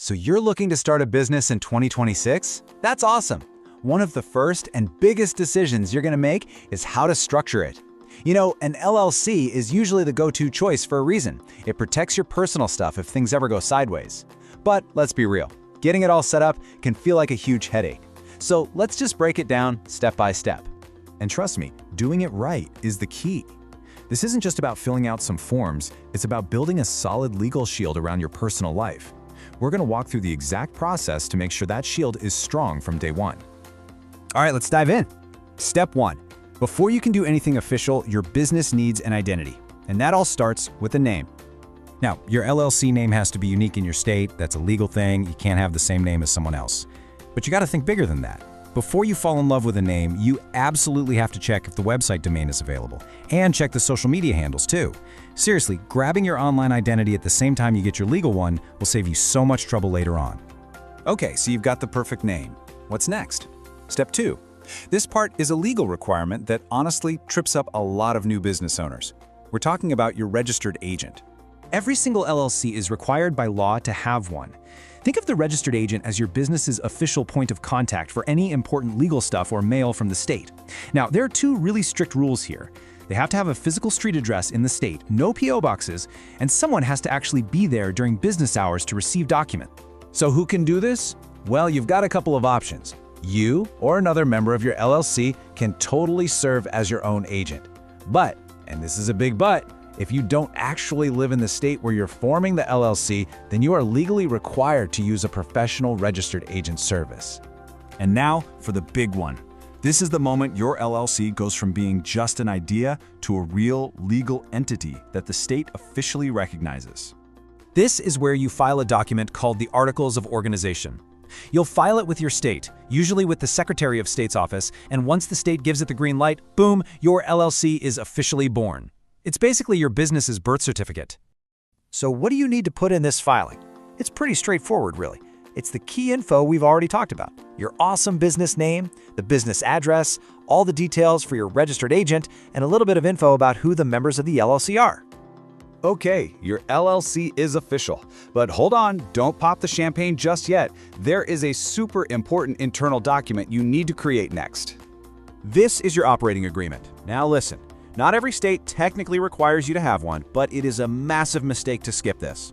So you're looking to start a business in 2026? That's awesome. One of the first and biggest decisions you're going to make is how to structure it. You know, an LLC is usually the go-to choice for a reason. It protects your personal stuff if things ever go sideways. But let's be real, getting it all set up can feel like a huge headache. So let's just break it down step by step. And trust me, doing it right is the key. This isn't just about filling out some forms, it's about building a solid legal shield around your personal life. We're going to walk through the exact process to make sure that shield is strong from day one. All right, let's dive in. Step 1. Before you can do anything official, your business needs an identity. And that all starts with a name. Now, your LLC name has to be unique in your state. That's a legal thing. You can't have the same name as someone else. But you got to think bigger than that. Before you fall in love with a name, you absolutely have to check if the website domain is available, and check the social media handles too. Seriously, grabbing your online identity at the same time you get your legal one will save you so much trouble later on. Okay, so you've got the perfect name. What's next? Step 2. This part is a legal requirement that honestly trips up a lot of new business owners. We're talking about your registered agent. Every single LLC is required by law to have one. Think of the registered agent as your business's official point of contact for any important legal stuff or mail from the state. Now, there are two really strict rules here. They have to have a physical street address in the state, no PO boxes, and someone has to actually be there during business hours to receive documents. So who can do this? Well, you've got a couple of options. You or another member of your LLC can totally serve as your own agent. But, and this is a big but, if you don't actually live in the state where you're forming the LLC, then you are legally required to use a professional registered agent service. And now for the big one. This is the moment your LLC goes from being just an idea to a real legal entity that the state officially recognizes. This is where you file a document called the Articles of Organization. You'll file it with your state, usually with the Secretary of State's office, and once the state gives it the green light, boom, your LLC is officially born. It's basically your business's birth certificate. So what do you need to put in this filing? It's pretty straightforward, really. It's the key info we've already talked about. Your awesome business name, the business address, all the details for your registered agent, and a little bit of info about who the members of the LLC are. Okay, your LLC is official. But hold on, don't pop the champagne just yet. There is a super important internal document you need to create next. This is your operating agreement. Now listen. Not every state technically requires you to have one, but it is a massive mistake to skip this.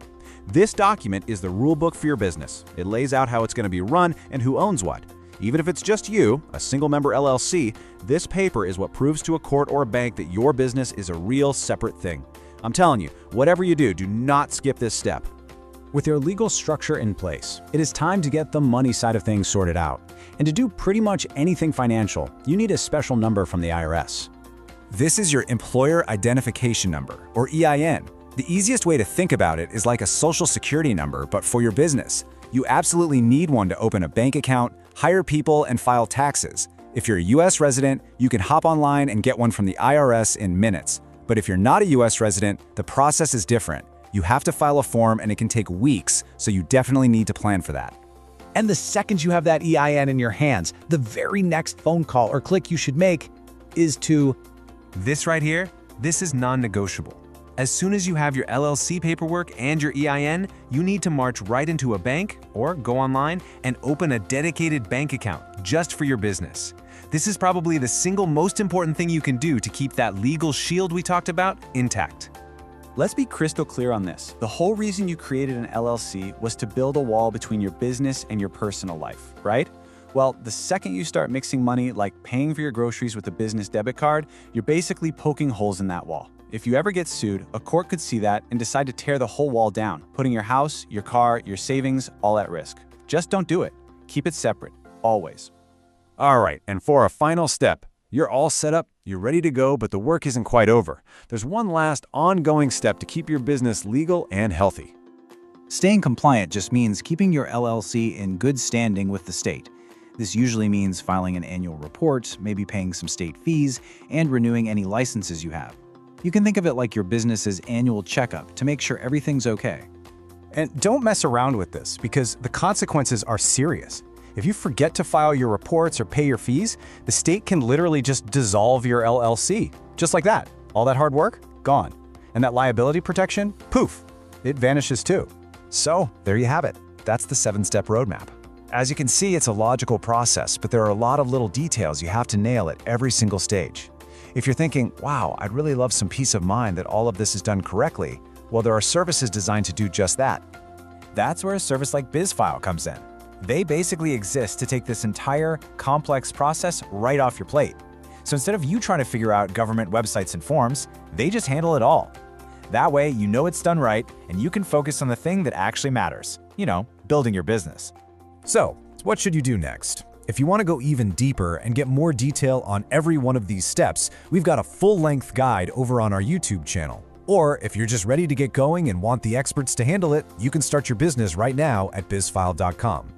This document is the rule book for your business. It lays out how it's going to be run and who owns what. Even if it's just you, a single-member LLC, this paper is what proves to a court or a bank that your business is a real separate thing. I'm telling you, whatever you do not skip this step. With your legal structure in place, it is time to get the money side of things sorted out. And to do pretty much anything financial, you need a special number from the IRS. This is your Employer Identification Number, or EIN. The easiest way to think about it is like a social security number, but for your business. You absolutely need one to open a bank account, hire people, and file taxes. If you're a US resident, you can hop online and get one from the IRS in minutes. But if you're not a US resident, the process is different. You have to file a form and it can take weeks, so you definitely need to plan for that. And the second you have that EIN in your hands, the very next phone call or click you should make is to... This right here, this is non-negotiable. As soon as you have your LLC paperwork and your EIN, you need to march right into a bank or go online and open a dedicated bank account just for your business. This is probably the single most important thing you can do to keep that legal shield we talked about intact. Let's be crystal clear on this. The whole reason you created an LLC was to build a wall between your business and your personal life, right? Well, the second you start mixing money like paying for your groceries with a business debit card, you're basically poking holes in that wall. If you ever get sued, a court could see that and decide to tear the whole wall down, putting your house, your car, your savings all at risk. Just don't do it. Keep it separate, always. All right, and for a final step, you're all set up, you're ready to go, but the work isn't quite over. There's one last ongoing step to keep your business legal and healthy. Staying compliant just means keeping your LLC in good standing with the state. This usually means filing an annual report, maybe paying some state fees, and renewing any licenses you have. You can think of it like your business's annual checkup to make sure everything's okay. And don't mess around with this because the consequences are serious. If you forget to file your reports or pay your fees, the state can literally just dissolve your LLC. Just like that. All that hard work, gone. And that liability protection, poof, it vanishes too. So there you have it. That's the 7-step roadmap. As you can see, it's a logical process, but there are a lot of little details you have to nail at every single stage. If you're thinking, wow, I'd really love some peace of mind that all of this is done correctly, well, there are services designed to do just that. That's where a service like Bizfyle comes in. They basically exist to take this entire complex process right off your plate. So instead of you trying to figure out government websites and forms, they just handle it all. That way, you know it's done right, and you can focus on the thing that actually matters. Building your business. So, what should you do next? If you want to go even deeper and get more detail on every one of these steps, we've got a full-length guide over on our YouTube channel. Or if you're just ready to get going and want the experts to handle it, you can start your business right now at bizfyle.com.